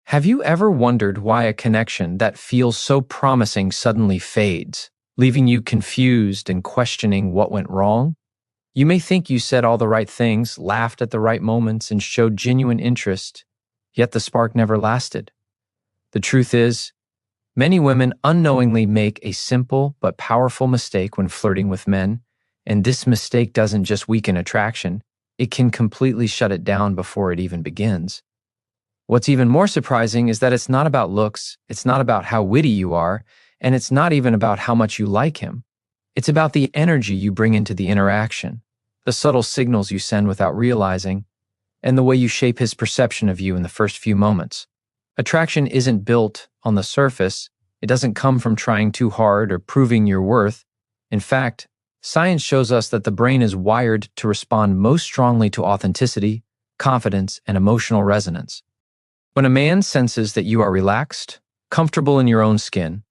Have you ever wondered why a connection that feels so promising suddenly fades, leaving you confused and questioning what went wrong? You may think you said all the right things, laughed at the right moments, and showed genuine interest, yet the spark never lasted. The truth is, many women unknowingly make a simple but powerful mistake when flirting with men, and this mistake doesn't just weaken attraction, it can completely shut it down before it even begins. What's even more surprising is that it's not about looks, it's not about how witty you are, and it's not even about how much you like him. It's about the energy you bring into the interaction, the subtle signals you send without realizing, and the way you shape his perception of you in the first few moments. Attraction isn't built on the surface. It doesn't come from trying too hard or proving your worth. In fact, science shows us that the brain is wired to respond most strongly to authenticity, confidence, and emotional resonance. When a man senses that you are relaxed, comfortable in your own skin,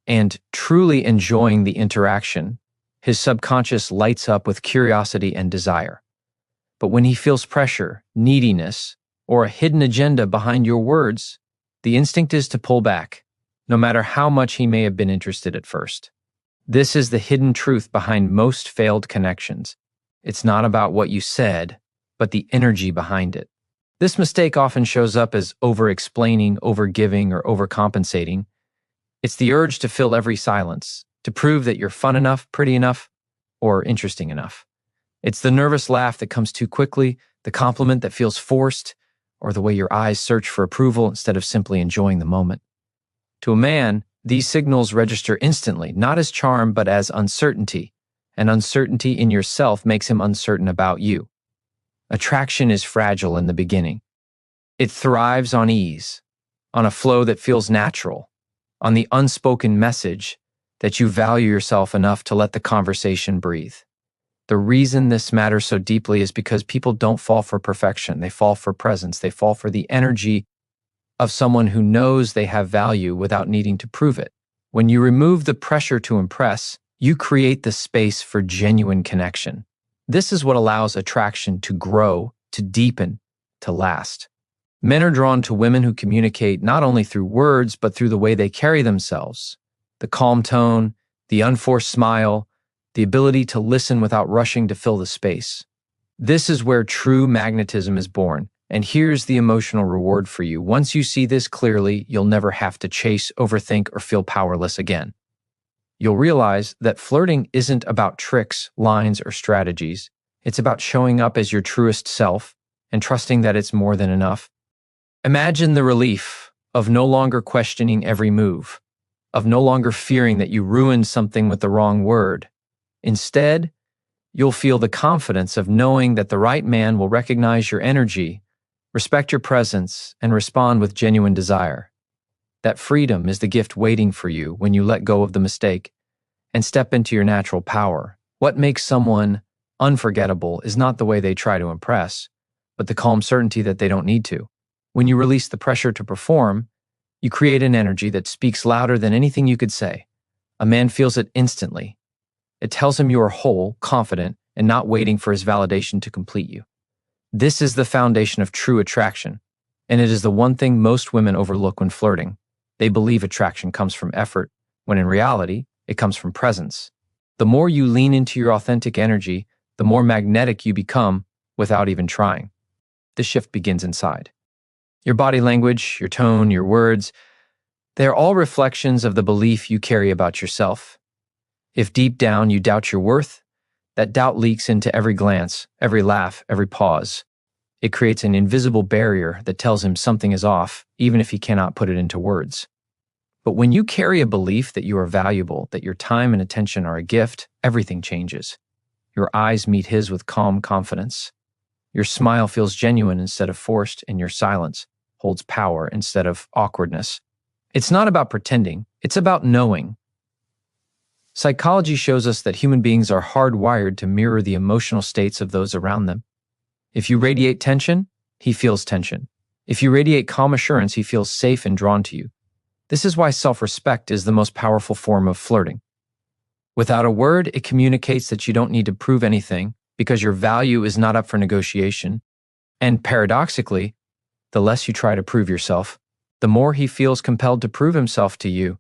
and truly enjoying the interaction, his subconscious lights up with curiosity and desire. But when he feels pressure, neediness, or a hidden agenda behind your words, the instinct is to pull back, no matter how much he may have been interested at first. This is the hidden truth behind most failed connections. It's not about what you said, but the energy behind it. This mistake often shows up as over-explaining, over-giving, or overcompensating. It's the urge to fill every silence, to prove that you're fun enough, pretty enough, or interesting enough. It's the nervous laugh that comes too quickly, the compliment that feels forced, or the way your eyes search for approval instead of simply enjoying the moment. To a man, these signals register instantly, not as charm but as uncertainty, and uncertainty in yourself makes him uncertain about you. Attraction is fragile in the beginning. It thrives on ease, on a flow that feels natural, on the unspoken message that you value yourself enough to let the conversation breathe. The reason this matters so deeply is because people don't fall for perfection. They fall for presence. They fall for the energy of someone who knows they have value without needing to prove it. When you remove the pressure to impress, you create the space for genuine connection. This is what allows attraction to grow, to deepen, to last. Men are drawn to women who communicate not only through words, but through the way they carry themselves. The calm tone, the unforced smile, the ability to listen without rushing to fill the space. This is where true magnetism is born, and here's the emotional reward for you. Once you see this clearly, you'll never have to chase, overthink, or feel powerless again. You'll realize that flirting isn't about tricks, lines, or strategies. It's about showing up as your truest self and trusting that it's more than enough. Imagine the relief of no longer questioning every move, of no longer fearing that you ruined something with the wrong word. Instead, you'll feel the confidence of knowing that the right man will recognize your energy, respect your presence, and respond with genuine desire. That freedom is the gift waiting for you when you let go of the mistake and step into your natural power. What makes someone unforgettable is not the way they try to impress, but the calm certainty that they don't need to. When you release the pressure to perform, you create an energy that speaks louder than anything you could say. A man feels it instantly. It tells him you are whole, confident, and not waiting for his validation to complete you. This is the foundation of true attraction, and it is the one thing most women overlook when flirting. They believe attraction comes from effort, when in reality, it comes from presence. The more you lean into your authentic energy, the more magnetic you become without even trying. The shift begins inside. Your body language, your tone, your words, they're all reflections of the belief you carry about yourself. If deep down you doubt your worth, that doubt leaks into every glance, every laugh, every pause. It creates an invisible barrier that tells him something is off, even if he cannot put it into words. But when you carry a belief that you are valuable, that your time and attention are a gift, everything changes. Your eyes meet his with calm confidence. Your smile feels genuine instead of forced, and your silence holds power instead of awkwardness. It's not about pretending, it's about knowing. Psychology shows us that human beings are hardwired to mirror the emotional states of those around them. If you radiate tension, he feels tension. If you radiate calm assurance, he feels safe and drawn to you. This is why self-respect is the most powerful form of flirting. Without a word, it communicates that you don't need to prove anything because your value is not up for negotiation. And paradoxically, the less you try to prove yourself, the more he feels compelled to prove himself to you.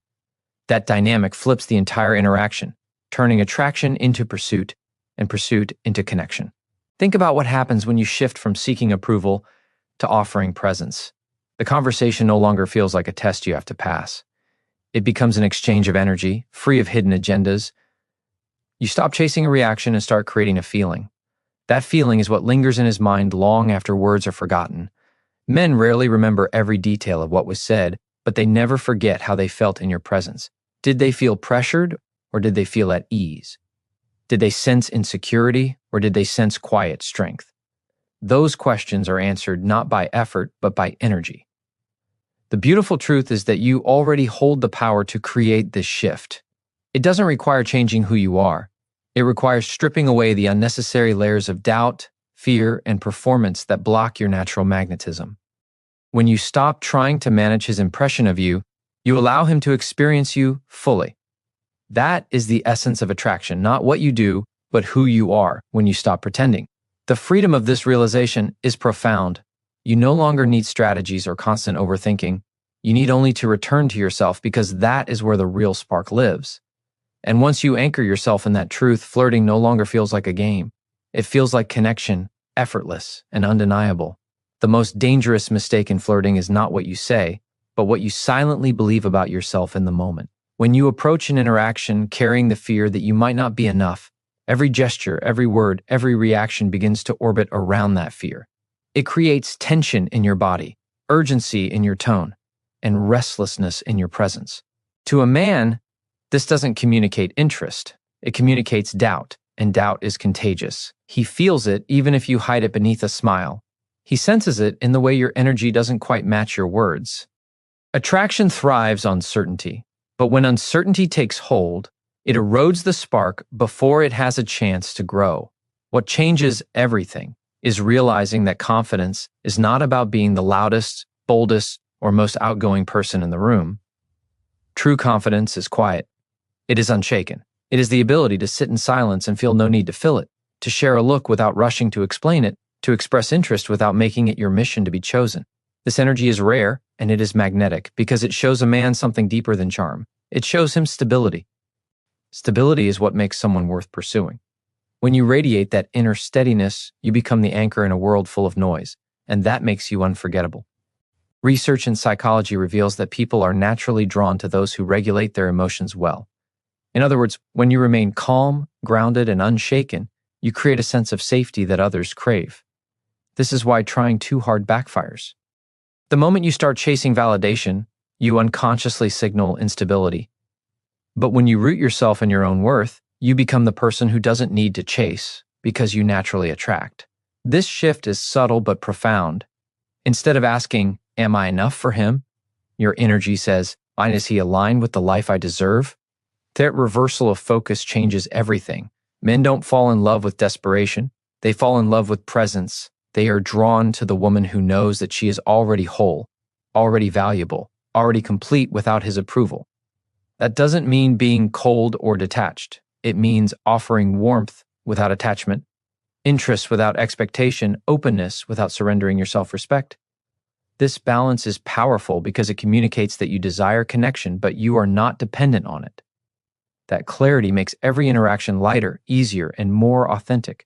That dynamic flips the entire interaction, turning attraction into pursuit and pursuit into connection. Think about what happens when you shift from seeking approval to offering presence. The conversation no longer feels like a test you have to pass. It becomes an exchange of energy, free of hidden agendas. You stop chasing a reaction and start creating a feeling. That feeling is what lingers in his mind long after words are forgotten. Men rarely remember every detail of what was said, but they never forget how they felt in your presence. Did they feel pressured, or did they feel at ease? Did they sense insecurity, or did they sense quiet strength? Those questions are answered not by effort, but by energy. The beautiful truth is that you already hold the power to create this shift. It doesn't require changing who you are. It requires stripping away the unnecessary layers of doubt, fear, and performance that block your natural magnetism. When you stop trying to manage his impression of you, you allow him to experience you fully. That is the essence of attraction, not what you do, but who you are when you stop pretending. The freedom of this realization is profound. You no longer need strategies or constant overthinking. You need only to return to yourself, because that is where the real spark lives. And once you anchor yourself in that truth, flirting no longer feels like a game. It feels like connection, effortless and undeniable. The most dangerous mistake in flirting is not what you say, but what you silently believe about yourself in the moment. When you approach an interaction carrying the fear that you might not be enough, every gesture, every word, every reaction begins to orbit around that fear. It creates tension in your body, urgency in your tone, and restlessness in your presence. To a man, this doesn't communicate interest. It communicates doubt, and doubt is contagious. He feels it even if you hide it beneath a smile. He senses it in the way your energy doesn't quite match your words. Attraction thrives on certainty, but when uncertainty takes hold, it erodes the spark before it has a chance to grow. What changes everything is realizing that confidence is not about being the loudest, boldest, or most outgoing person in the room. True confidence is quiet. It is unshaken. It is the ability to sit in silence and feel no need to fill it, to share a look without rushing to explain it, to express interest without making it your mission to be chosen. This energy is rare, and it is magnetic, because it shows a man something deeper than charm. It shows him stability. Stability is what makes someone worth pursuing. When you radiate that inner steadiness, you become the anchor in a world full of noise, and that makes you unforgettable. Research in psychology reveals that people are naturally drawn to those who regulate their emotions well. In other words, when you remain calm, grounded, and unshaken, you create a sense of safety that others crave. This is why trying too hard backfires. The moment you start chasing validation, you unconsciously signal instability. But when you root yourself in your own worth, you become the person who doesn't need to chase, because you naturally attract. This shift is subtle but profound. Instead of asking, "Am I enough for him?" your energy says, "Is he aligned with the life I deserve?" That reversal of focus changes everything. Men don't fall in love with desperation. They fall in love with presence. They are drawn to the woman who knows that she is already whole, already valuable, already complete without his approval. That doesn't mean being cold or detached. It means offering warmth without attachment, interest without expectation, openness without surrendering your self-respect. This balance is powerful because it communicates that you desire connection, but you are not dependent on it. That clarity makes every interaction lighter, easier, and more authentic.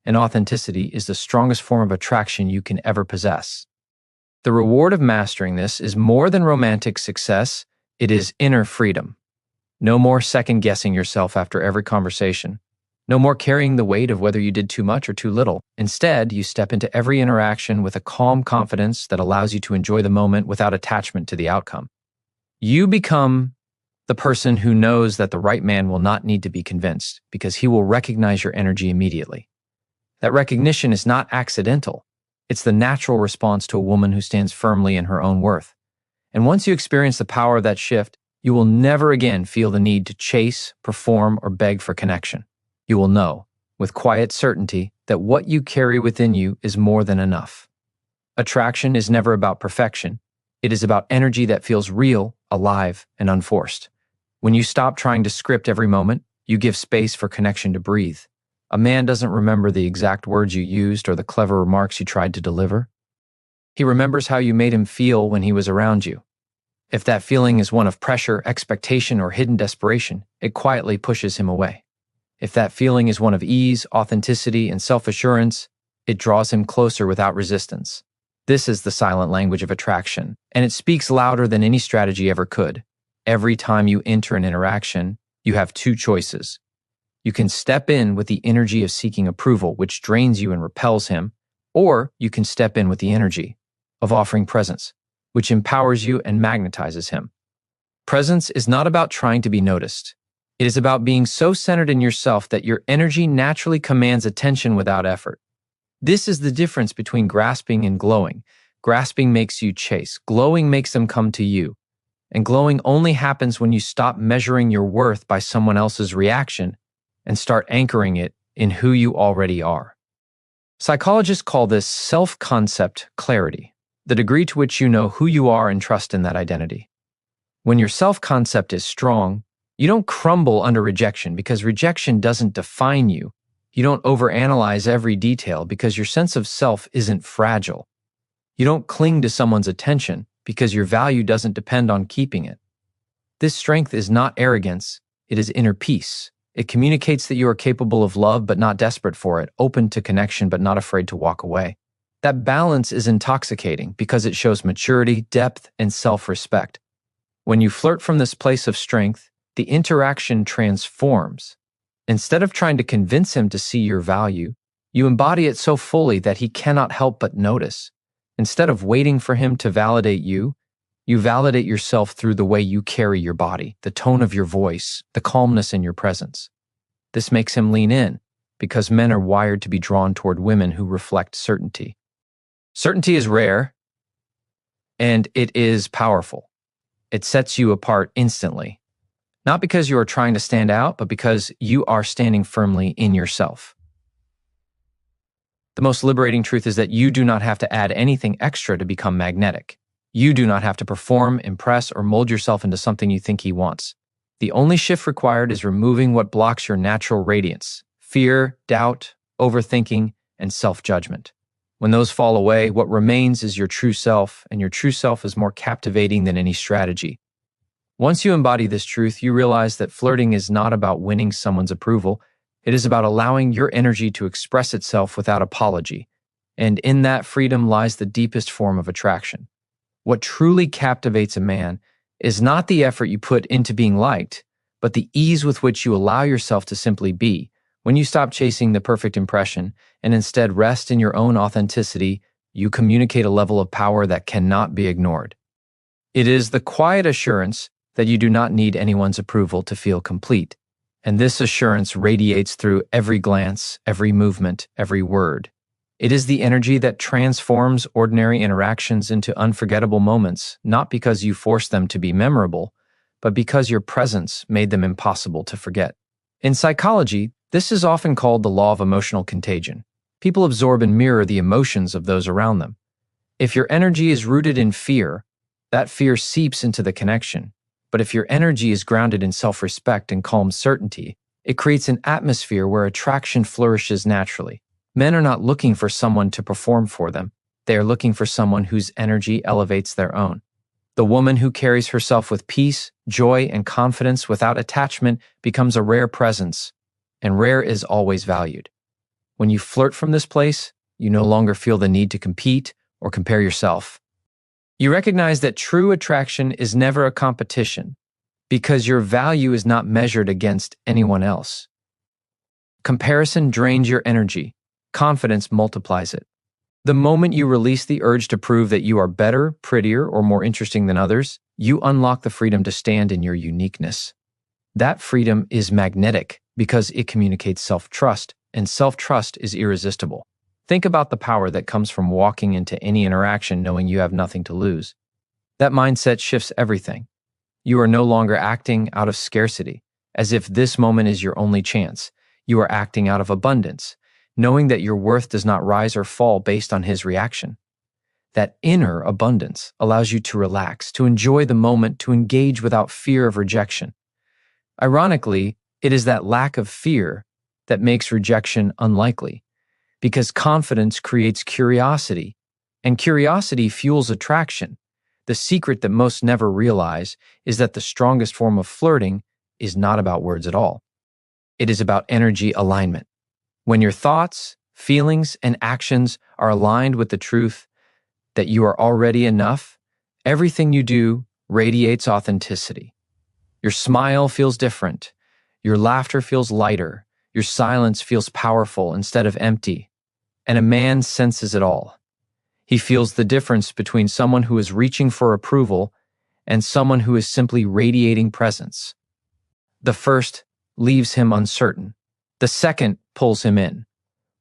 And authenticity is the strongest form of attraction you can ever possess. The reward of mastering this is more than romantic success. It is inner freedom. No more second-guessing yourself after every conversation. No more carrying the weight of whether you did too much or too little. Instead, you step into every interaction with a calm confidence that allows you to enjoy the moment without attachment to the outcome. You become the person who knows that the right man will not need to be convinced, because he will recognize your energy immediately. That recognition is not accidental. It's the natural response to a woman who stands firmly in her own worth. And once you experience the power of that shift, you will never again feel the need to chase, perform, or beg for connection. You will know, with quiet certainty, that what you carry within you is more than enough. Attraction is never about perfection. It is about energy that feels real, alive, and unforced. When you stop trying to script every moment, you give space for connection to breathe. A man doesn't remember the exact words you used or the clever remarks you tried to deliver. He remembers how you made him feel when he was around you. If that feeling is one of pressure, expectation, or hidden desperation, it quietly pushes him away. If that feeling is one of ease, authenticity, and self-assurance, it draws him closer without resistance. This is the silent language of attraction, and it speaks louder than any strategy ever could. Every time you enter an interaction, you have two choices. You can step in with the energy of seeking approval, which drains you and repels him, or you can step in with the energy of offering presence, which empowers you and magnetizes him. Presence is not about trying to be noticed. It is about being so centered in yourself that your energy naturally commands attention without effort. This is the difference between grasping and glowing. Grasping makes you chase. Glowing makes them come to you. And glowing only happens when you stop measuring your worth by someone else's reaction and start anchoring it in who you already are. Psychologists call this self-concept clarity, the degree to which you know who you are and trust in that identity. When your self-concept is strong, you don't crumble under rejection because rejection doesn't define you. You don't overanalyze every detail because your sense of self isn't fragile. You don't cling to someone's attention because your value doesn't depend on keeping it. This strength is not arrogance, it is inner peace. It communicates that you are capable of love but not desperate for it, open to connection but not afraid to walk away. That balance is intoxicating because it shows maturity, depth, and self-respect. When you flirt from this place of strength, the interaction transforms. Instead of trying to convince him to see your value, you embody it so fully that he cannot help but notice. Instead of waiting for him to validate you, you validate yourself through the way you carry your body, the tone of your voice, the calmness in your presence. This makes him lean in, because men are wired to be drawn toward women who reflect certainty. Certainty is rare, and it is powerful. It sets you apart instantly, not because you are trying to stand out, but because you are standing firmly in yourself. The most liberating truth is that you do not have to add anything extra to become magnetic. You do not have to perform, impress, or mold yourself into something you think he wants. The only shift required is removing what blocks your natural radiance: fear, doubt, overthinking, and self-judgment. When those fall away, what remains is your true self, and your true self is more captivating than any strategy. Once you embody this truth, you realize that flirting is not about winning someone's approval. It is about allowing your energy to express itself without apology. And in that freedom lies the deepest form of attraction. What truly captivates a man is not the effort you put into being liked, but the ease with which you allow yourself to simply be. When you stop chasing the perfect impression and instead rest in your own authenticity, you communicate a level of power that cannot be ignored. It is the quiet assurance that you do not need anyone's approval to feel complete, and this assurance radiates through every glance, every movement, every word. It is the energy that transforms ordinary interactions into unforgettable moments, not because you forced them to be memorable, but because your presence made them impossible to forget. In psychology, this is often called the law of emotional contagion. People absorb and mirror the emotions of those around them. If your energy is rooted in fear, that fear seeps into the connection. But if your energy is grounded in self-respect and calm certainty, it creates an atmosphere where attraction flourishes naturally. Men are not looking for someone to perform for them. They are looking for someone whose energy elevates their own. The woman who carries herself with peace, joy, and confidence without attachment becomes a rare presence, and rare is always valued. When you flirt from this place, you no longer feel the need to compete or compare yourself. You recognize that true attraction is never a competition because your value is not measured against anyone else. Comparison drains your energy. Confidence multiplies it. The moment you release the urge to prove that you are better, prettier, or more interesting than others, you unlock the freedom to stand in your uniqueness. That freedom is magnetic because it communicates self-trust, and self-trust is irresistible. Think about the power that comes from walking into any interaction knowing you have nothing to lose. That mindset shifts everything. You are no longer acting out of scarcity, as if this moment is your only chance. You are acting out of abundance, knowing that your worth does not rise or fall based on his reaction. That inner abundance allows you to relax, to enjoy the moment, to engage without fear of rejection. Ironically, it is that lack of fear that makes rejection unlikely, because confidence creates curiosity, And curiosity fuels attraction. The secret that most never realize is that the strongest form of flirting is not about words at all. It is about energy alignment. When your thoughts, feelings, and actions are aligned with the truth that you are already enough, everything you do radiates authenticity. Your smile feels different. Your laughter feels lighter. Your silence feels powerful instead of empty. And a man senses it all. He feels the difference between someone who is reaching for approval and someone who is simply radiating presence. The first leaves him uncertain. The second pulls him in.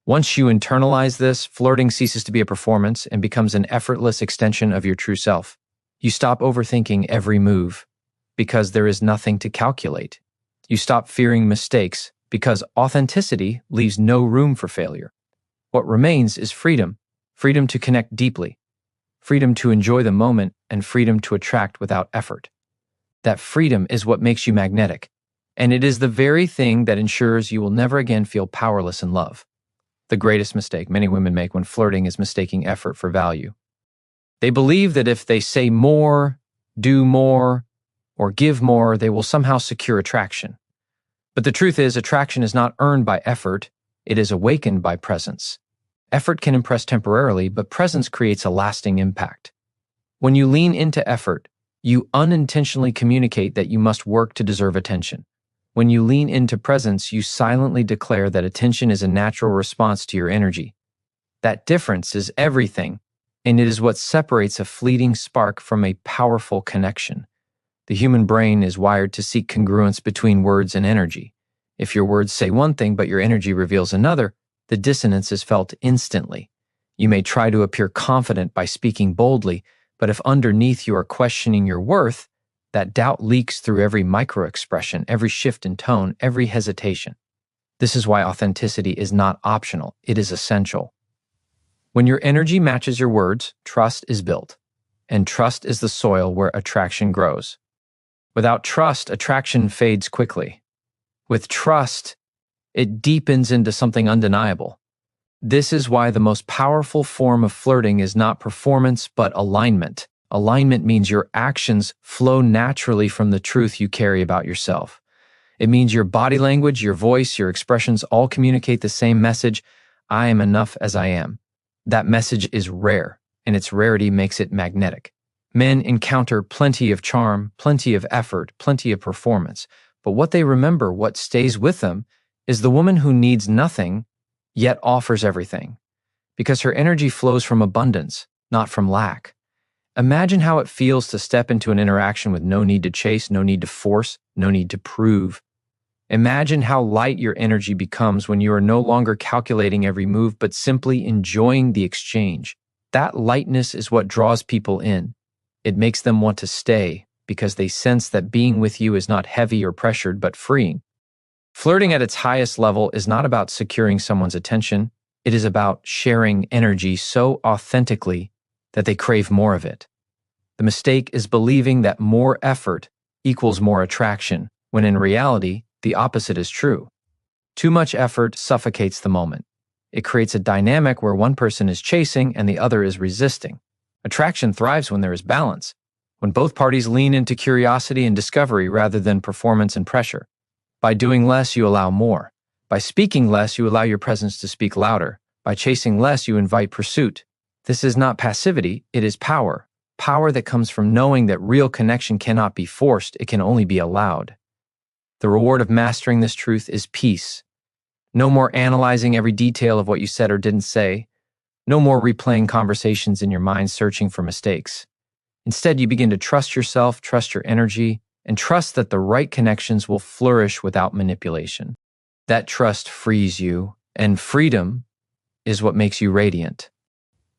Once you internalize this, flirting ceases to be a performance and becomes an effortless extension of your true self. You stop overthinking every move because there is nothing to calculate. You stop fearing mistakes because authenticity leaves no room for failure. What remains is freedom. Freedom to connect deeply. Freedom to enjoy the moment and freedom to attract without effort. That freedom is what makes you magnetic. And it is the very thing that ensures you will never again feel powerless in love. The greatest mistake many women make when flirting is mistaking effort for value. They believe that if they say more, do more, or give more, they will somehow secure attraction. But the truth is, attraction is not earned by effort, it is awakened by presence. Effort can impress temporarily, but presence creates a lasting impact. When you lean into effort, you unintentionally communicate that you must work to deserve attention. When you lean into presence, you silently declare that attention is a natural response to your energy. That difference is everything, and it is what separates a fleeting spark from a powerful connection. The human brain is wired to seek congruence between words and energy. If your words say one thing but your energy reveals another, the dissonance is felt instantly. You may try to appear confident by speaking boldly, but if underneath you are questioning your worth, that doubt leaks through every microexpression, every shift in tone, every hesitation. This is why authenticity is not optional, it is essential. When your energy matches your words, trust is built, and trust is the soil where attraction grows. Without trust, attraction fades quickly. With trust, it deepens into something undeniable. This is why the most powerful form of flirting is not performance, but alignment. Alignment means your actions flow naturally from the truth you carry about yourself. It means your body language, your voice, your expressions all communicate the same message: I am enough as I am. That message is rare, and its rarity makes it magnetic. Men encounter plenty of charm, plenty of effort, plenty of performance, but what they remember, what stays with them, is the woman who needs nothing, yet offers everything, because her energy flows from abundance, not from lack. Imagine how it feels to step into an interaction with no need to chase, no need to force, no need to prove. Imagine how light your energy becomes when you are no longer calculating every move, but simply enjoying the exchange. That lightness is what draws people in. It makes them want to stay, because they sense that being with you is not heavy or pressured, but freeing. Flirting at its highest level is not about securing someone's attention. It is about sharing energy so authentically that they crave more of it. The mistake is believing that more effort equals more attraction, when in reality, the opposite is true. Too much effort suffocates the moment. It creates a dynamic where one person is chasing and the other is resisting. Attraction thrives when there is balance, when both parties lean into curiosity and discovery rather than performance and pressure. By doing less, you allow more. By speaking less, you allow your presence to speak louder. By chasing less, you invite pursuit. This is not passivity, it is power. Power that comes from knowing that real connection cannot be forced, it can only be allowed. The reward of mastering this truth is peace. No more analyzing every detail of what you said or didn't say. No more replaying conversations in your mind searching for mistakes. Instead, you begin to trust yourself, trust your energy, and trust that the right connections will flourish without manipulation. That trust frees you, and freedom is what makes you radiant.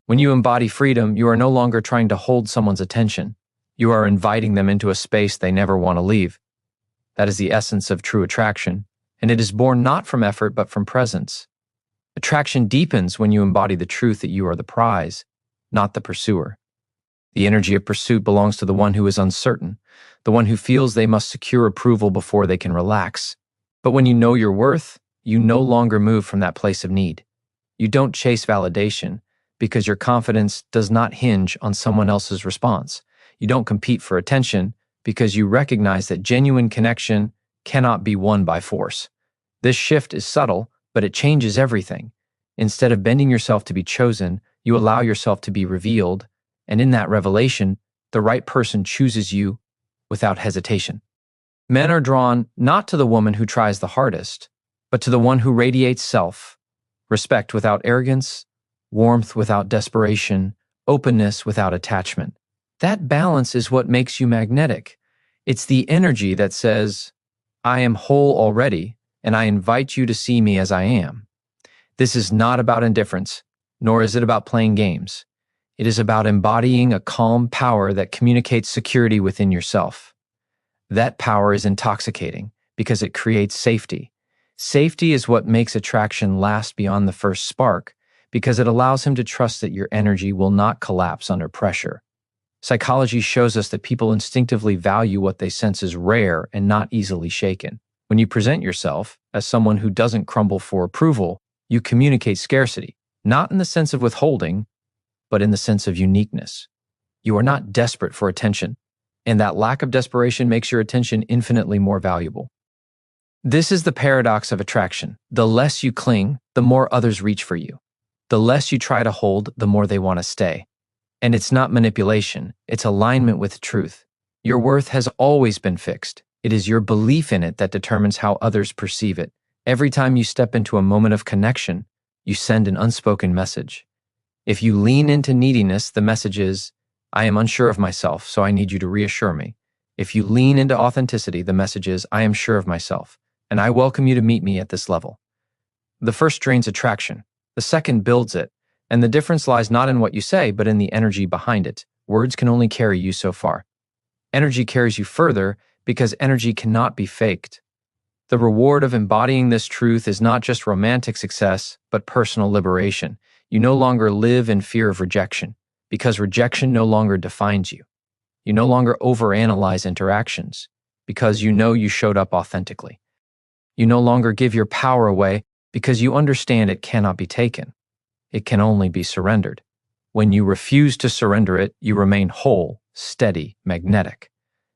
When you embody freedom, you are no longer trying to hold someone's attention. You are inviting them into a space they never want to leave. That is the essence of true attraction, and it is born not from effort but from presence. Attraction deepens when you embody the truth that you are the prize, not the pursuer. The energy of pursuit belongs to the one who is uncertain, the one who feels they must secure approval before they can relax. But when you know your worth, you no longer move from that place of need. You don't chase validation, because your confidence does not hinge on someone else's response. You don't compete for attention because you recognize that genuine connection cannot be won by force. This shift is subtle, but it changes everything. Instead of bending yourself to be chosen, you allow yourself to be revealed, and in that revelation, the right person chooses you without hesitation. Men are drawn not to the woman who tries the hardest, but to the one who radiates self, respect without arrogance, warmth without desperation, openness without attachment. That balance is what makes you magnetic. It's the energy that says, I am whole already, and I invite you to see me as I am. This is not about indifference, nor is it about playing games. It is about embodying a calm power that communicates security within yourself. That power is intoxicating because it creates safety. Safety is what makes attraction last beyond the first spark, because it allows him to trust that your energy will not collapse under pressure. Psychology shows us that people instinctively value what they sense is rare and not easily shaken. When you present yourself as someone who doesn't crumble for approval, you communicate scarcity, not in the sense of withholding, but in the sense of uniqueness. You are not desperate for attention, and that lack of desperation makes your attention infinitely more valuable. This is the paradox of attraction. The less you cling, the more others reach for you. The less you try to hold, the more they want to stay. And it's not manipulation, it's alignment with truth. Your worth has always been fixed. It is your belief in it that determines how others perceive it. Every time you step into a moment of connection, you send an unspoken message. If you lean into neediness, the message is, I am unsure of myself, so I need you to reassure me. If you lean into authenticity, the message is, I am sure of myself, and I welcome you to meet me at this level. The first drains attraction. The second builds it, and the difference lies not in what you say, but in the energy behind it. Words can only carry you so far. Energy carries you further because energy cannot be faked. The reward of embodying this truth is not just romantic success, but personal liberation. You no longer live in fear of rejection, because rejection no longer defines you. You no longer overanalyze interactions, because you know you showed up authentically. You no longer give your power away, because you understand it cannot be taken. It can only be surrendered. When you refuse to surrender it, you remain whole, steady, magnetic.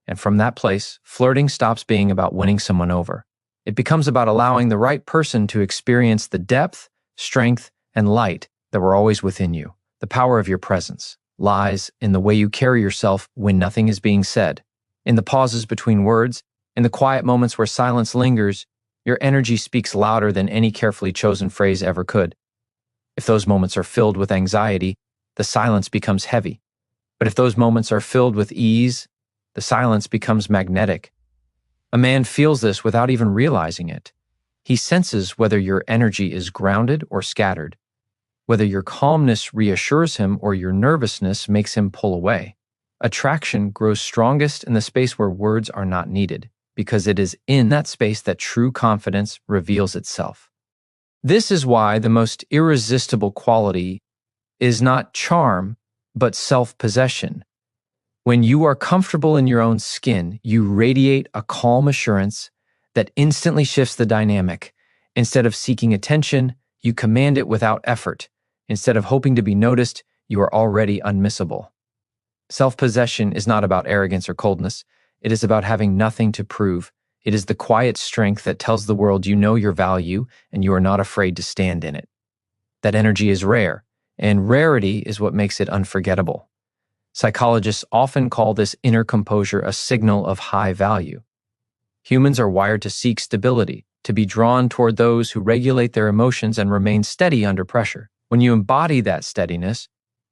And from that place, flirting stops being about winning someone over. It becomes about allowing the right person to experience the depth, strength, and light that were always within you. The power of your presence lies in the way you carry yourself when nothing is being said. In the pauses between words, in the quiet moments where silence lingers, your energy speaks louder than any carefully chosen phrase ever could. If those moments are filled with anxiety, the silence becomes heavy. But if those moments are filled with ease, the silence becomes magnetic. A man feels this without even realizing it. He senses whether your energy is grounded or scattered, whether your calmness reassures him or your nervousness makes him pull away. Attraction grows strongest in the space where words are not needed, because it is in that space that true confidence reveals itself. This is why the most irresistible quality is not charm, but self-possession. When you are comfortable in your own skin, you radiate a calm assurance that instantly shifts the dynamic. Instead of seeking attention, you command it without effort. Instead of hoping to be noticed, you are already unmissable. Self-possession is not about arrogance or coldness. It is about having nothing to prove. It is the quiet strength that tells the world you know your value and you are not afraid to stand in it. That energy is rare, and rarity is what makes it unforgettable. Psychologists often call this inner composure a signal of high value. Humans are wired to seek stability, to be drawn toward those who regulate their emotions and remain steady under pressure. When you embody that steadiness,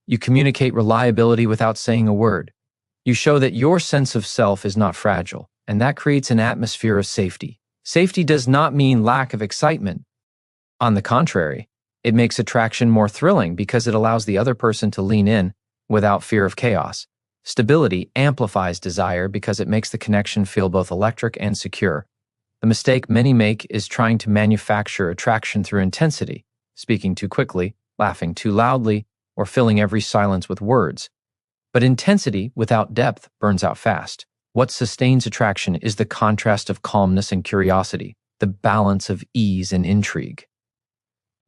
you communicate reliability without saying a word. You show that your sense of self is not fragile, and that creates an atmosphere of safety. Safety does not mean lack of excitement. On the contrary, it makes attraction more thrilling because it allows the other person to lean in without fear of chaos. Stability amplifies desire because it makes the connection feel both electric and secure. The mistake many make is trying to manufacture attraction through intensity, speaking too quickly, laughing too loudly, or filling every silence with words. But intensity without depth burns out fast. What sustains attraction is the contrast of calmness and curiosity, the balance of ease and intrigue.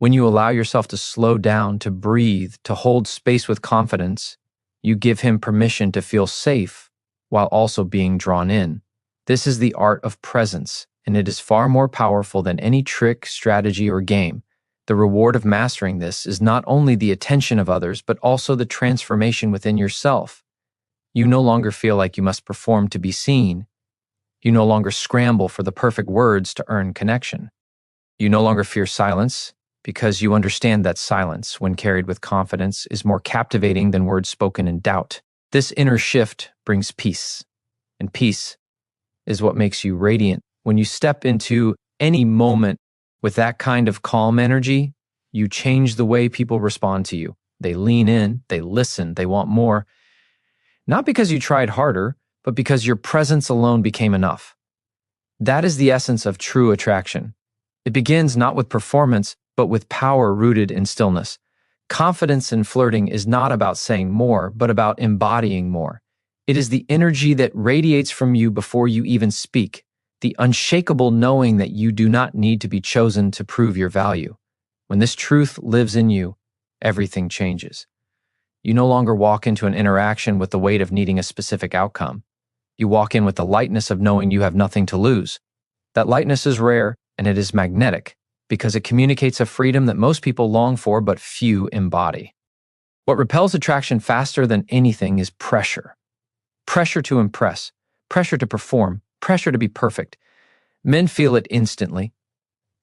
When you allow yourself to slow down, to breathe, to hold space with confidence, you give him permission to feel safe while also being drawn in. This is the art of presence, and it is far more powerful than any trick, strategy, or game. The reward of mastering this is not only the attention of others, but also the transformation within yourself. You no longer feel like you must perform to be seen. You no longer scramble for the perfect words to earn connection. You no longer fear silence, because you understand that silence, when carried with confidence, is more captivating than words spoken in doubt. This inner shift brings peace, and peace is what makes you radiant. When you step into any moment with that kind of calm energy, you change the way people respond to you. They lean in, they listen, they want more. Not because you tried harder, but because your presence alone became enough. That is the essence of true attraction. It begins not with performance, but with power rooted in stillness. Confidence in flirting is not about saying more, but about embodying more. It is the energy that radiates from you before you even speak, the unshakable knowing that you do not need to be chosen to prove your value. When this truth lives in you, everything changes. You no longer walk into an interaction with the weight of needing a specific outcome. You walk in with the lightness of knowing you have nothing to lose. That lightness is rare, and it is magnetic, because it communicates a freedom that most people long for but few embody. What repels attraction faster than anything is pressure. Pressure to impress, pressure to perform, pressure to be perfect. Men feel it instantly,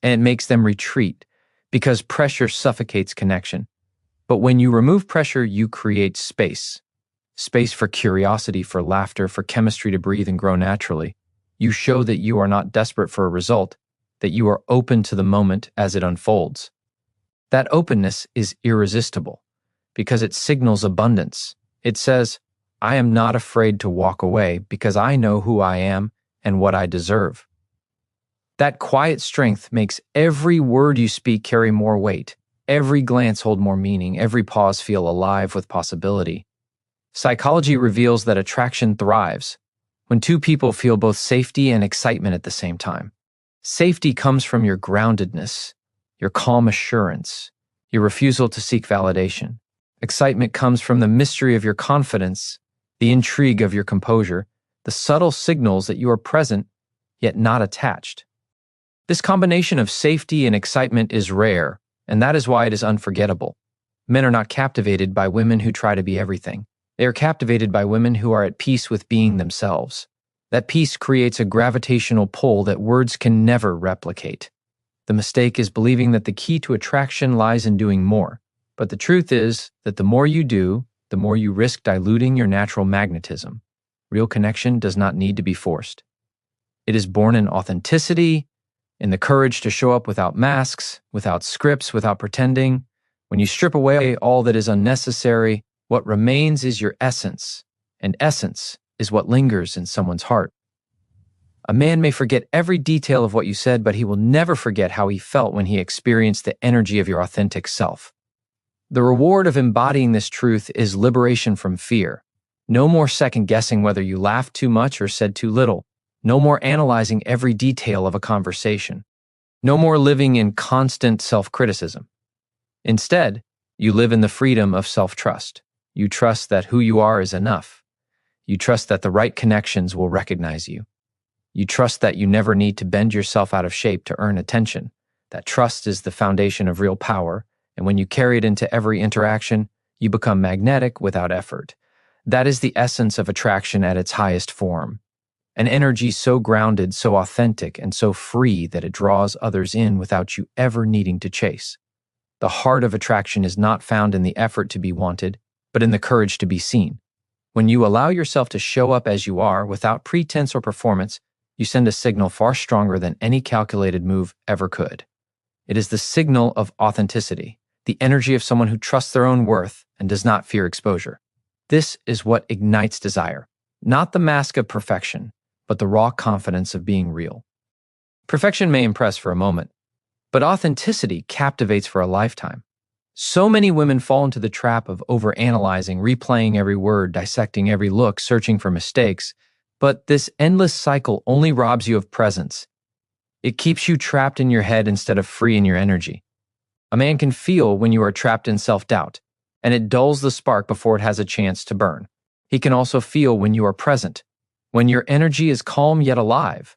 and it makes them retreat, because pressure suffocates connection. But when you remove pressure, you create space. Space for curiosity, for laughter, for chemistry to breathe and grow naturally. You show that you are not desperate for a result, that you are open to the moment as it unfolds. That openness is irresistible because it signals abundance. It says, I am not afraid to walk away because I know who I am and what I deserve. That quiet strength makes every word you speak carry more weight, every glance hold more meaning, every pause feel alive with possibility. Psychology reveals that attraction thrives when two people feel both safety and excitement at the same time. Safety comes from your groundedness, your calm assurance, your refusal to seek validation. Excitement comes from the mystery of your confidence, the intrigue of your composure, the subtle signals that you are present, yet not attached. This combination of safety and excitement is rare, and that is why it is unforgettable. Men are not captivated by women who try to be everything. They are captivated by women who are at peace with being themselves. That peace creates a gravitational pull that words can never replicate. The mistake is believing that the key to attraction lies in doing more. But the truth is that the more you do, the more you risk diluting your natural magnetism. Real connection does not need to be forced. It is born in authenticity, in the courage to show up without masks, without scripts, without pretending. When you strip away all that is unnecessary, what remains is your essence, and essence is what lingers in someone's heart. A man may forget every detail of what you said, but he will never forget how he felt when he experienced the energy of your authentic self. The reward of embodying this truth is liberation from fear. No more second-guessing whether you laughed too much or said too little. No more analyzing every detail of a conversation. No more living in constant self-criticism. Instead, you live in the freedom of self-trust. You trust that who you are is enough. You trust that the right connections will recognize you. You trust that you never need to bend yourself out of shape to earn attention. That trust is the foundation of real power, and when you carry it into every interaction, you become magnetic without effort. That is the essence of attraction at its highest form. An energy so grounded, so authentic, and so free that it draws others in without you ever needing to chase. The heart of attraction is not found in the effort to be wanted, but in the courage to be seen. When you allow yourself to show up as you are without pretense or performance, you send a signal far stronger than any calculated move ever could. It is the signal of authenticity, the energy of someone who trusts their own worth and does not fear exposure. This is what ignites desire, not the mask of perfection, but the raw confidence of being real. Perfection may impress for a moment, but authenticity captivates for a lifetime. So many women fall into the trap of overanalyzing, replaying every word, dissecting every look, searching for mistakes. But this endless cycle only robs you of presence. It keeps you trapped in your head instead of free in your energy. A man can feel when you are trapped in self-doubt, and it dulls the spark before it has a chance to burn. He can also feel when you are present, when your energy is calm yet alive,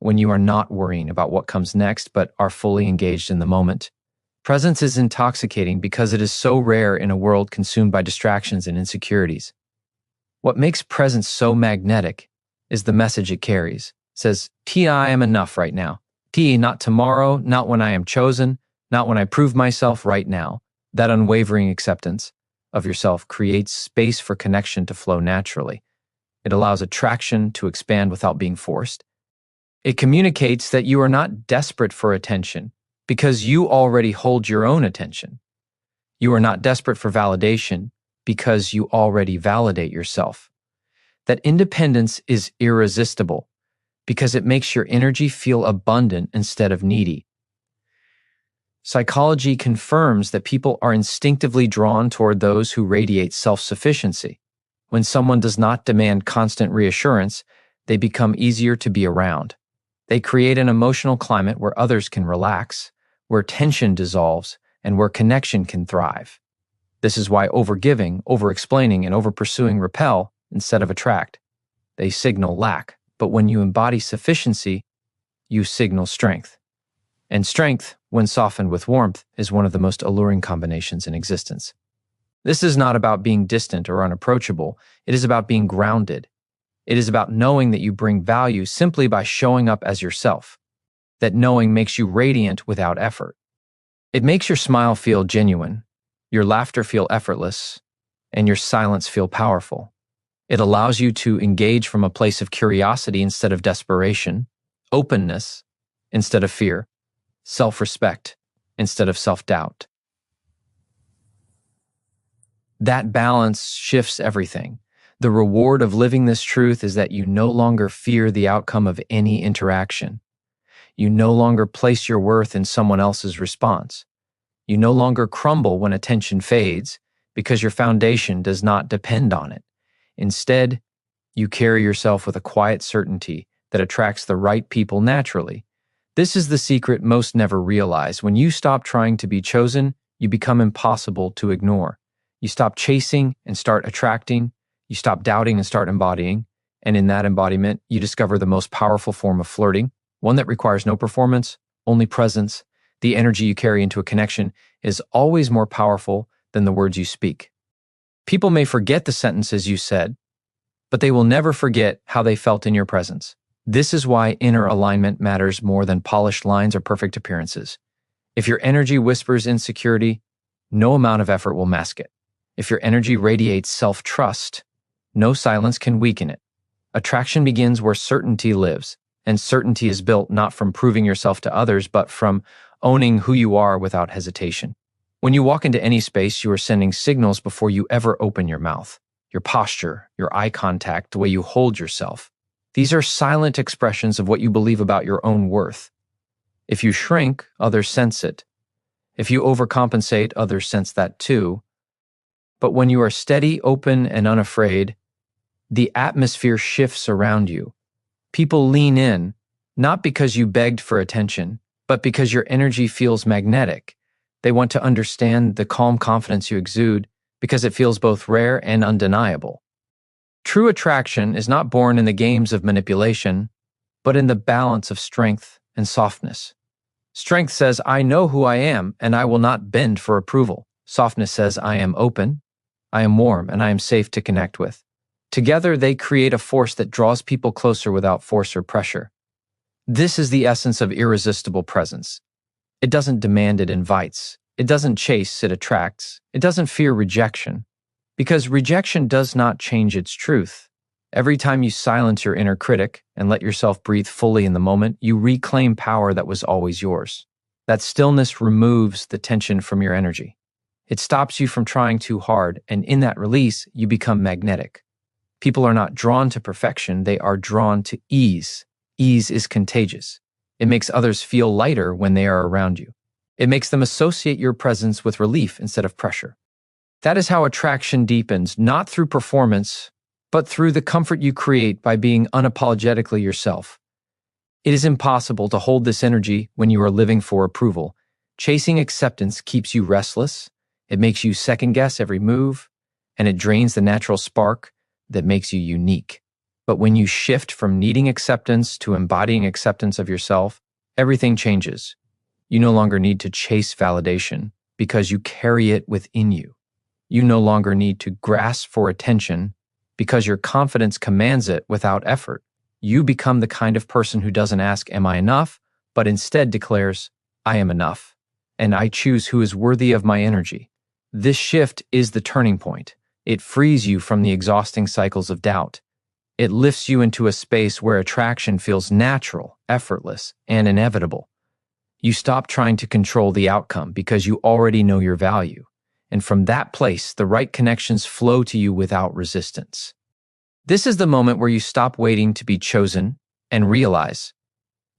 when you are not worrying about what comes next but are fully engaged in the moment. Presence is intoxicating because it is so rare in a world consumed by distractions and insecurities. What makes presence so magnetic is the message it carries. It says, I am enough right now. Not tomorrow, not when I am chosen, not when I prove myself, right now. That unwavering acceptance of yourself creates space for connection to flow naturally. It allows attraction to expand without being forced. It communicates that you are not desperate for attention because you already hold your own attention. You are not desperate for validation because you already validate yourself. That independence is irresistible because it makes your energy feel abundant instead of needy. Psychology confirms that people are instinctively drawn toward those who radiate self-sufficiency. When someone does not demand constant reassurance, they become easier to be around. They create an emotional climate where others can relax, where tension dissolves, and where connection can thrive. This is why overgiving, over-explaining, and over-pursuing repel instead of attract. They signal lack, but when you embody sufficiency, you signal strength. And strength, when softened with warmth, is one of the most alluring combinations in existence. This is not about being distant or unapproachable. It is about being grounded. It is about knowing that you bring value simply by showing up as yourself. That knowing makes you radiant without effort. It makes your smile feel genuine, your laughter feel effortless, and your silence feel powerful. It allows you to engage from a place of curiosity instead of desperation, openness instead of fear, self-respect instead of self-doubt. That balance shifts everything. The reward of living this truth is that you no longer fear the outcome of any interaction. You no longer place your worth in someone else's response. You no longer crumble when attention fades because your foundation does not depend on it. Instead, you carry yourself with a quiet certainty that attracts the right people naturally. This is the secret most never realize. When you stop trying to be chosen, you become impossible to ignore. You stop chasing and start attracting. You stop doubting and start embodying. And in that embodiment, you discover the most powerful form of flirting, one that requires no performance, only presence. The energy you carry into a connection is always more powerful than the words you speak. People may forget the sentences you said, but they will never forget how they felt in your presence. This is why inner alignment matters more than polished lines or perfect appearances. If your energy whispers insecurity, no amount of effort will mask it. If your energy radiates self-trust, no silence can weaken it. Attraction begins where certainty lives, and certainty is built not from proving yourself to others, but from owning who you are without hesitation. When you walk into any space, you are sending signals before you ever open your mouth. Your posture, your eye contact, the way you hold yourself. These are silent expressions of what you believe about your own worth. If you shrink, others sense it. If you overcompensate, others sense that too. But when you are steady, open, and unafraid, the atmosphere shifts around you. People lean in, not because you begged for attention, but because your energy feels magnetic. They want to understand the calm confidence you exude because it feels both rare and undeniable. True attraction is not born in the games of manipulation, but in the balance of strength and softness. Strength says, I know who I am, and I will not bend for approval. Softness says, I am open, I am warm, and I am safe to connect with. Together, they create a force that draws people closer without force or pressure. This is the essence of irresistible presence. It doesn't demand, it invites. It doesn't chase, it attracts. It doesn't fear rejection. Because rejection does not change its truth. Every time you silence your inner critic and let yourself breathe fully in the moment, you reclaim power that was always yours. That stillness removes the tension from your energy. It stops you from trying too hard, and in that release, you become magnetic. People are not drawn to perfection, they are drawn to ease. Ease is contagious. It makes others feel lighter when they are around you. It makes them associate your presence with relief instead of pressure. That is how attraction deepens, not through performance, but through the comfort you create by being unapologetically yourself. It is impossible to hold this energy when you are living for approval. Chasing acceptance keeps you restless, it makes you second guess every move, and it drains the natural spark that makes you unique. But when you shift from needing acceptance to embodying acceptance of yourself, everything changes. You no longer need to chase validation because you carry it within you. You no longer need to grasp for attention because your confidence commands it without effort. You become the kind of person who doesn't ask, "Am I enough?" but instead declares, "I am enough, and I choose who is worthy of my energy." This shift is the turning point. It frees you from the exhausting cycles of doubt. It lifts you into a space where attraction feels natural, effortless, and inevitable. You stop trying to control the outcome because you already know your value. And from that place, the right connections flow to you without resistance. This is the moment where you stop waiting to be chosen and realize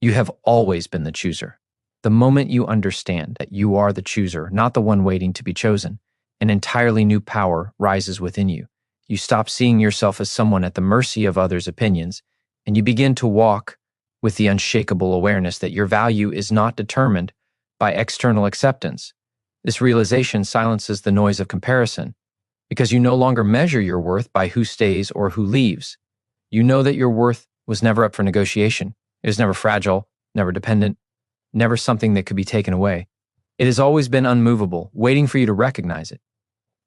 you have always been the chooser. The moment you understand that you are the chooser, not the one waiting to be chosen, an entirely new power rises within you. You stop seeing yourself as someone at the mercy of others' opinions, and you begin to walk with the unshakable awareness that your value is not determined by external acceptance. This realization silences the noise of comparison, because you no longer measure your worth by who stays or who leaves. You know that your worth was never up for negotiation. It was never fragile, never dependent, never something that could be taken away. It has always been unmovable, waiting for you to recognize it.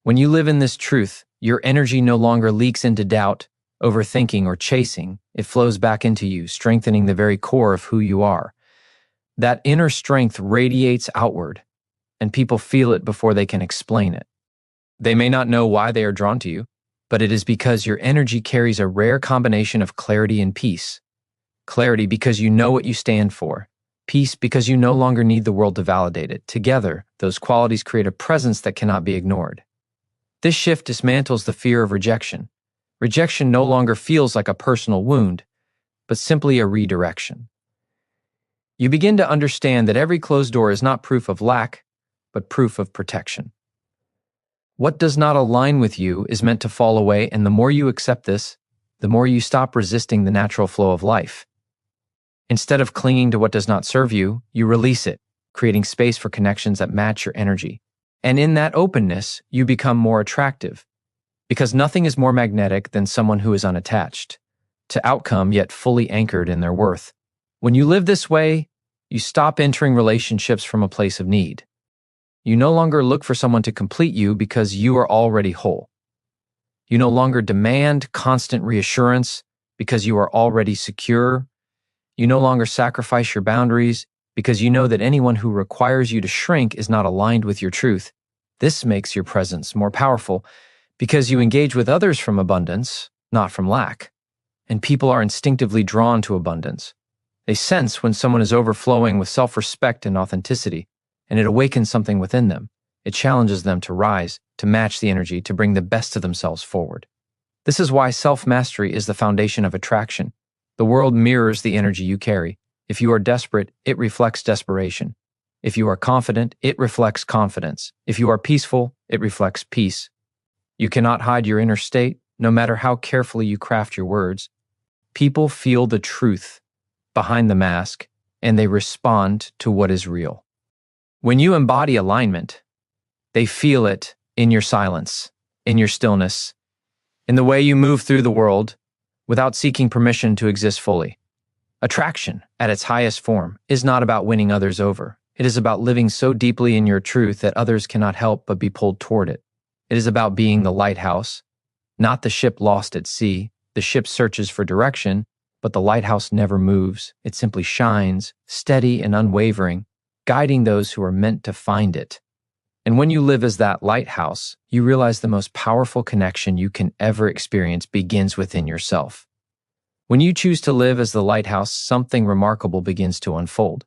When you live in this truth, your energy no longer leaks into doubt, overthinking, or chasing. It flows back into you, strengthening the very core of who you are. That inner strength radiates outward, and people feel it before they can explain it. They may not know why they are drawn to you, but it is because your energy carries a rare combination of clarity and peace. Clarity because you know what you stand for. Peace because you no longer need the world to validate it. Together, those qualities create a presence that cannot be ignored. This shift dismantles the fear of rejection. Rejection no longer feels like a personal wound, but simply a redirection. You begin to understand that every closed door is not proof of lack, but proof of protection. What does not align with you is meant to fall away, and the more you accept this, the more you stop resisting the natural flow of life. Instead of clinging to what does not serve you, you release it, creating space for connections that match your energy. And in that openness, you become more attractive, because nothing is more magnetic than someone who is unattached to outcome yet fully anchored in their worth. When you live this way, you stop entering relationships from a place of need. You no longer look for someone to complete you because you are already whole. You no longer demand constant reassurance because you are already secure. You no longer sacrifice your boundaries because you know that anyone who requires you to shrink is not aligned with your truth. This makes your presence more powerful because you engage with others from abundance, not from lack. And people are instinctively drawn to abundance. They sense when someone is overflowing with self-respect and authenticity, and it awakens something within them. It challenges them to rise, to match the energy, to bring the best of themselves forward. This is why self-mastery is the foundation of attraction. The world mirrors the energy you carry. If you are desperate, it reflects desperation. If you are confident, it reflects confidence. If you are peaceful, it reflects peace. You cannot hide your inner state, no matter how carefully you craft your words. People feel the truth behind the mask, and they respond to what is real. When you embody alignment, they feel it in your silence, in your stillness, in the way you move through the world without seeking permission to exist fully. Attraction, at its highest form, is not about winning others over. It is about living so deeply in your truth that others cannot help but be pulled toward it. It is about being the lighthouse, not the ship lost at sea. The ship searches for direction, but the lighthouse never moves. It simply shines, steady and unwavering, guiding those who are meant to find it. And when you live as that lighthouse, you realize the most powerful connection you can ever experience begins within yourself. When you choose to live as the lighthouse, something remarkable begins to unfold.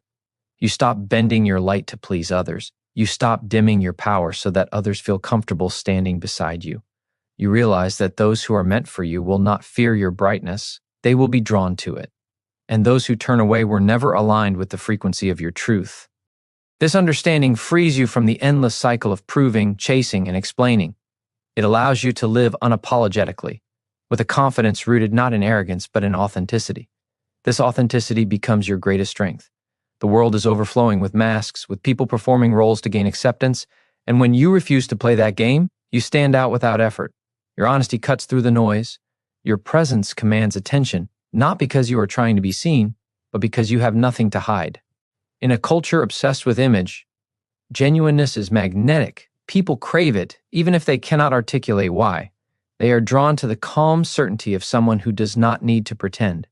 You stop bending your light to please others. You stop dimming your power so that others feel comfortable standing beside you. You realize that those who are meant for you will not fear your brightness. They will be drawn to it. And those who turn away were never aligned with the frequency of your truth. This understanding frees you from the endless cycle of proving, chasing, and explaining. It allows you to live unapologetically, with a confidence rooted not in arrogance but in authenticity. This authenticity becomes your greatest strength. The world is overflowing with masks, with people performing roles to gain acceptance, and when you refuse to play that game, you stand out without effort. Your honesty cuts through the noise. Your presence commands attention, not because you are trying to be seen, but because you have nothing to hide. In a culture obsessed with image, genuineness is magnetic. People crave it, even if they cannot articulate why. They are drawn to the calm certainty of someone who does not need to pretend.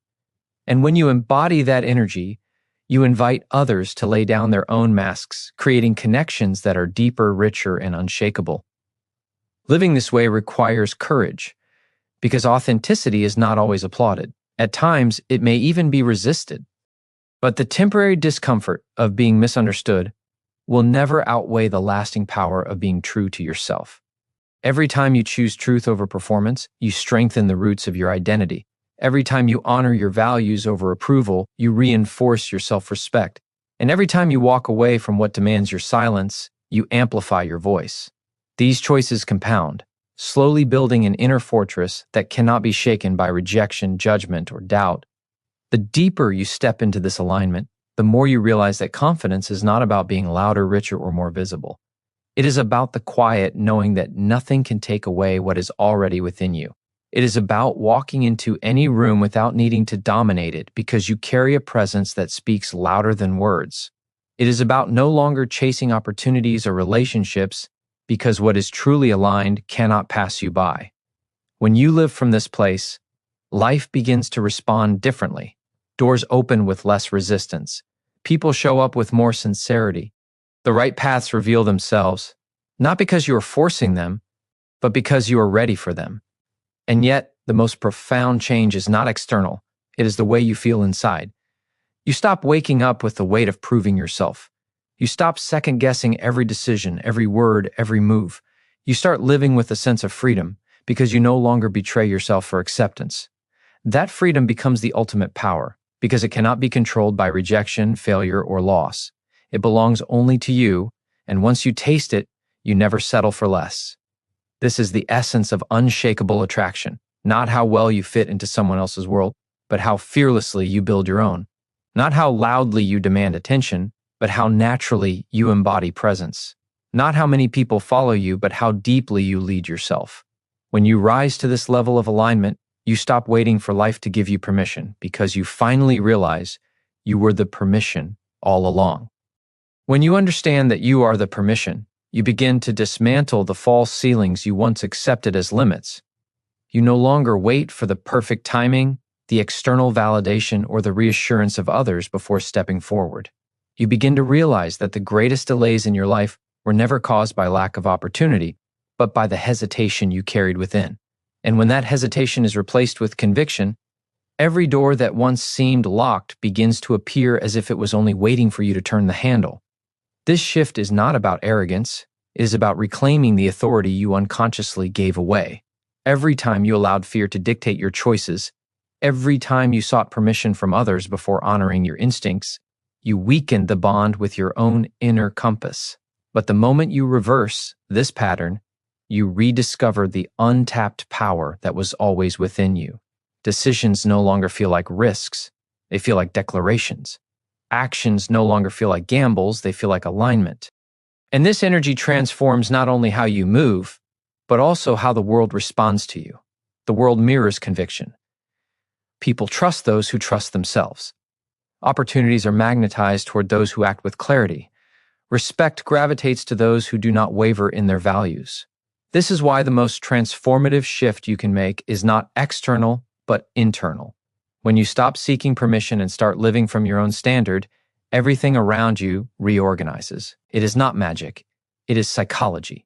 And when you embody that energy, you invite others to lay down their own masks, creating connections that are deeper, richer, and unshakable. Living this way requires courage, because authenticity is not always applauded. At times, it may even be resisted. But the temporary discomfort of being misunderstood will never outweigh the lasting power of being true to yourself. Every time you choose truth over performance, you strengthen the roots of your identity. Every time you honor your values over approval, you reinforce your self-respect. And every time you walk away from what demands your silence, you amplify your voice. These choices compound, slowly building an inner fortress that cannot be shaken by rejection, judgment, or doubt. The deeper you step into this alignment, the more you realize that confidence is not about being louder, richer, or more visible. It is about the quiet knowing that nothing can take away what is already within you. It is about walking into any room without needing to dominate it because you carry a presence that speaks louder than words. It is about no longer chasing opportunities or relationships because what is truly aligned cannot pass you by. When you live from this place, life begins to respond differently. Doors open with less resistance. People show up with more sincerity. The right paths reveal themselves, not because you are forcing them, but because you are ready for them. And yet, the most profound change is not external. It is the way you feel inside. You stop waking up with the weight of proving yourself. You stop second-guessing every decision, every word, every move. You start living with a sense of freedom because you no longer betray yourself for acceptance. That freedom becomes the ultimate power because it cannot be controlled by rejection, failure, or loss. It belongs only to you, and once you taste it, you never settle for less. This is the essence of unshakable attraction, not how well you fit into someone else's world, but how fearlessly you build your own. Not how loudly you demand attention, but how naturally you embody presence. Not how many people follow you, but how deeply you lead yourself. When you rise to this level of alignment, you stop waiting for life to give you permission because you finally realize you were the permission all along. When you understand that you are the permission, you begin to dismantle the false ceilings you once accepted as limits. You no longer wait for the perfect timing, the external validation, or the reassurance of others before stepping forward. You begin to realize that the greatest delays in your life were never caused by lack of opportunity, but by the hesitation you carried within. And when that hesitation is replaced with conviction, every door that once seemed locked begins to appear as if it was only waiting for you to turn the handle. This shift is not about arrogance. It is about reclaiming the authority you unconsciously gave away. Every time you allowed fear to dictate your choices, every time you sought permission from others before honoring your instincts, you weakened the bond with your own inner compass. But the moment you reverse this pattern, you rediscover the untapped power that was always within you. Decisions no longer feel like risks. They feel like declarations. Actions no longer feel like gambles, they feel like alignment. And this energy transforms not only how you move, but also how the world responds to you. The world mirrors conviction. People trust those who trust themselves. Opportunities are magnetized toward those who act with clarity. Respect gravitates to those who do not waver in their values. This is why the most transformative shift you can make is not external, but internal. When you stop seeking permission and start living from your own standard, everything around you reorganizes. It is not magic. It is psychology.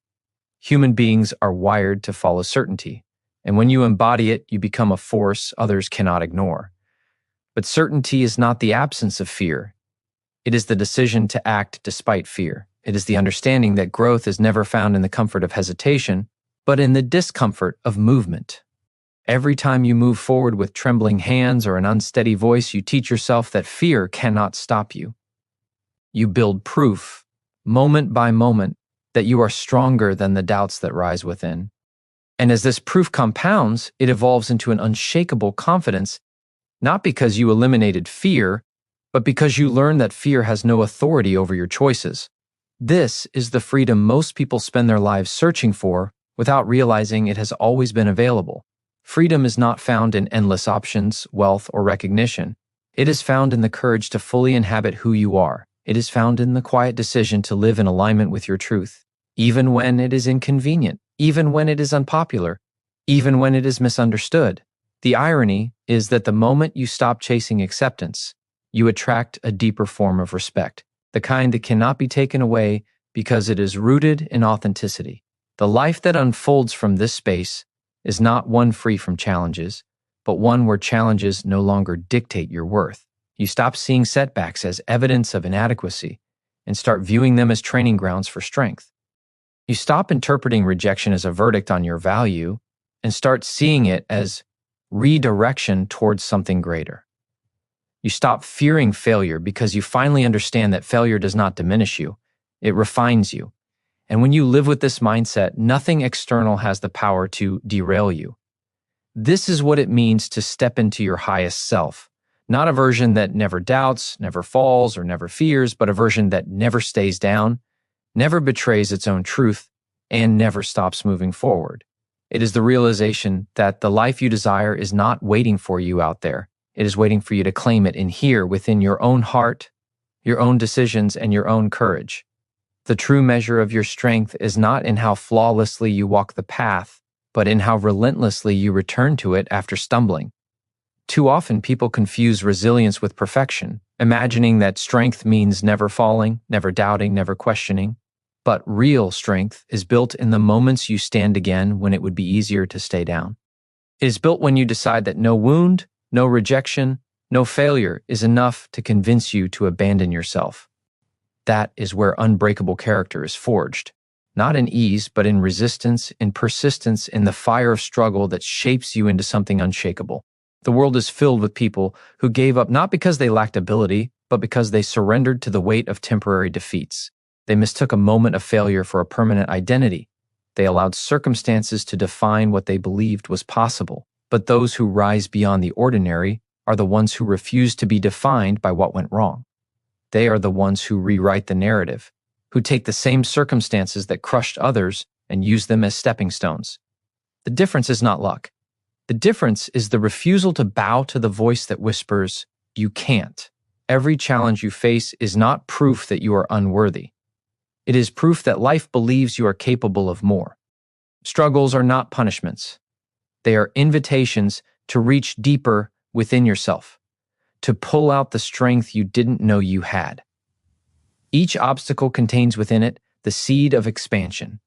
Human beings are wired to follow certainty, and when you embody it, you become a force others cannot ignore. But certainty is not the absence of fear. It is the decision to act despite fear. It is the understanding that growth is never found in the comfort of hesitation, but in the discomfort of movement. Every time you move forward with trembling hands or an unsteady voice, you teach yourself that fear cannot stop you. You build proof, moment by moment, that you are stronger than the doubts that rise within. And as this proof compounds, it evolves into an unshakable confidence, not because you eliminated fear, but because you learn that fear has no authority over your choices. This is the freedom most people spend their lives searching for without realizing it has always been available. Freedom is not found in endless options, wealth, or recognition. It is found in the courage to fully inhabit who you are. It is found in the quiet decision to live in alignment with your truth, even when it is inconvenient, even when it is unpopular, even when it is misunderstood. The irony is that the moment you stop chasing acceptance, you attract a deeper form of respect, the kind that cannot be taken away because it is rooted in authenticity. The life that unfolds from this space is not one free from challenges, but one where challenges no longer dictate your worth. You stop seeing setbacks as evidence of inadequacy and start viewing them as training grounds for strength. You stop interpreting rejection as a verdict on your value and start seeing it as redirection towards something greater. You stop fearing failure because you finally understand that failure does not diminish you, it refines you. And when you live with this mindset, nothing external has the power to derail you. This is what it means to step into your highest self, not a version that never doubts, never falls, or never fears, but a version that never stays down, never betrays its own truth, and never stops moving forward. It is the realization that the life you desire is not waiting for you out there. It is waiting for you to claim it in here within your own heart, your own decisions, and your own courage. The true measure of your strength is not in how flawlessly you walk the path, but in how relentlessly you return to it after stumbling. Too often, people confuse resilience with perfection, imagining that strength means never falling, never doubting, never questioning. But real strength is built in the moments you stand again when it would be easier to stay down. It is built when you decide that no wound, no rejection, no failure is enough to convince you to abandon yourself. That is where unbreakable character is forged, not in ease, but in resistance, in persistence, in the fire of struggle that shapes you into something unshakable. The world is filled with people who gave up not because they lacked ability, but because they surrendered to the weight of temporary defeats. They mistook a moment of failure for a permanent identity. They allowed circumstances to define what they believed was possible. But those who rise beyond the ordinary are the ones who refuse to be defined by what went wrong. They are the ones who rewrite the narrative, who take the same circumstances that crushed others and use them as stepping stones. The difference is not luck. The difference is the refusal to bow to the voice that whispers, "You can't." Every challenge you face is not proof that you are unworthy. It is proof that life believes you are capable of more. Struggles are not punishments. They are invitations to reach deeper within yourself, to pull out the strength you didn't know you had. Each obstacle contains within it the seed of expansion.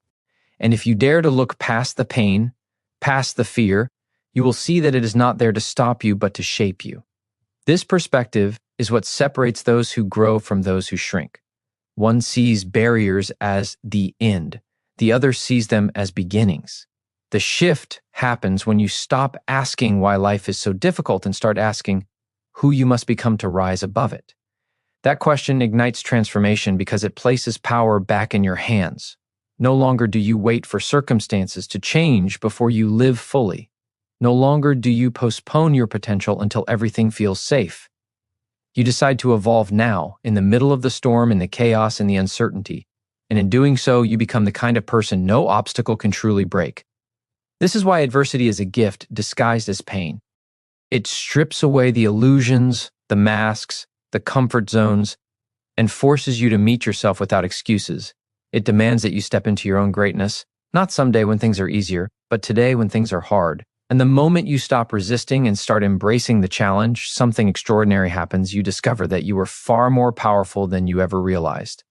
And if you dare to look past the pain, past the fear, you will see that it is not there to stop you, but to shape you. This perspective is what separates those who grow from those who shrink. One sees barriers as the end. The other sees them as beginnings. The shift happens when you stop asking why life is so difficult and start asking who you must become to rise above it. That question ignites transformation because it places power back in your hands. No longer do you wait for circumstances to change before you live fully. No longer do you postpone your potential until everything feels safe. You decide to evolve now, in the middle of the storm, in the chaos, and the uncertainty. And in doing so, you become the kind of person no obstacle can truly break. This is why adversity is a gift disguised as pain. It strips away the illusions, the masks, the comfort zones, and forces you to meet yourself without excuses. It demands that you step into your own greatness, not someday when things are easier, but today when things are hard. And the moment you stop resisting and start embracing the challenge, something extraordinary happens. You discover that you are far more powerful than you ever realized.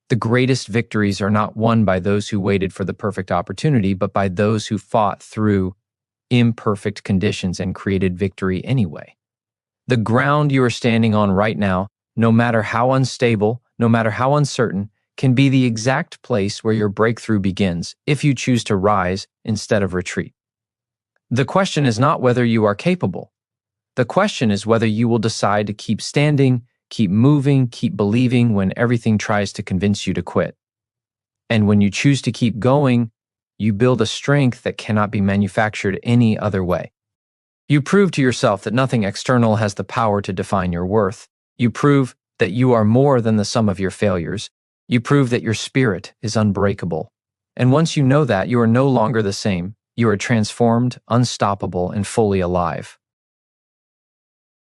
The greatest victories are not won by those who waited for the perfect opportunity, but by those who fought through imperfect conditions and created victory anyway. The ground you are standing on right now, no matter how unstable, no matter how uncertain, can be the exact place where your breakthrough begins if you choose to rise instead of retreat. The question is not whether you are capable. The question is whether you will decide to keep standing, keep moving, keep believing when everything tries to convince you to quit. And when you choose to keep going, you build a strength that cannot be manufactured any other way. You prove to yourself that nothing external has the power to define your worth. You prove that you are more than the sum of your failures. You prove that your spirit is unbreakable. And once you know that, you are no longer the same. You are transformed, unstoppable, and fully alive.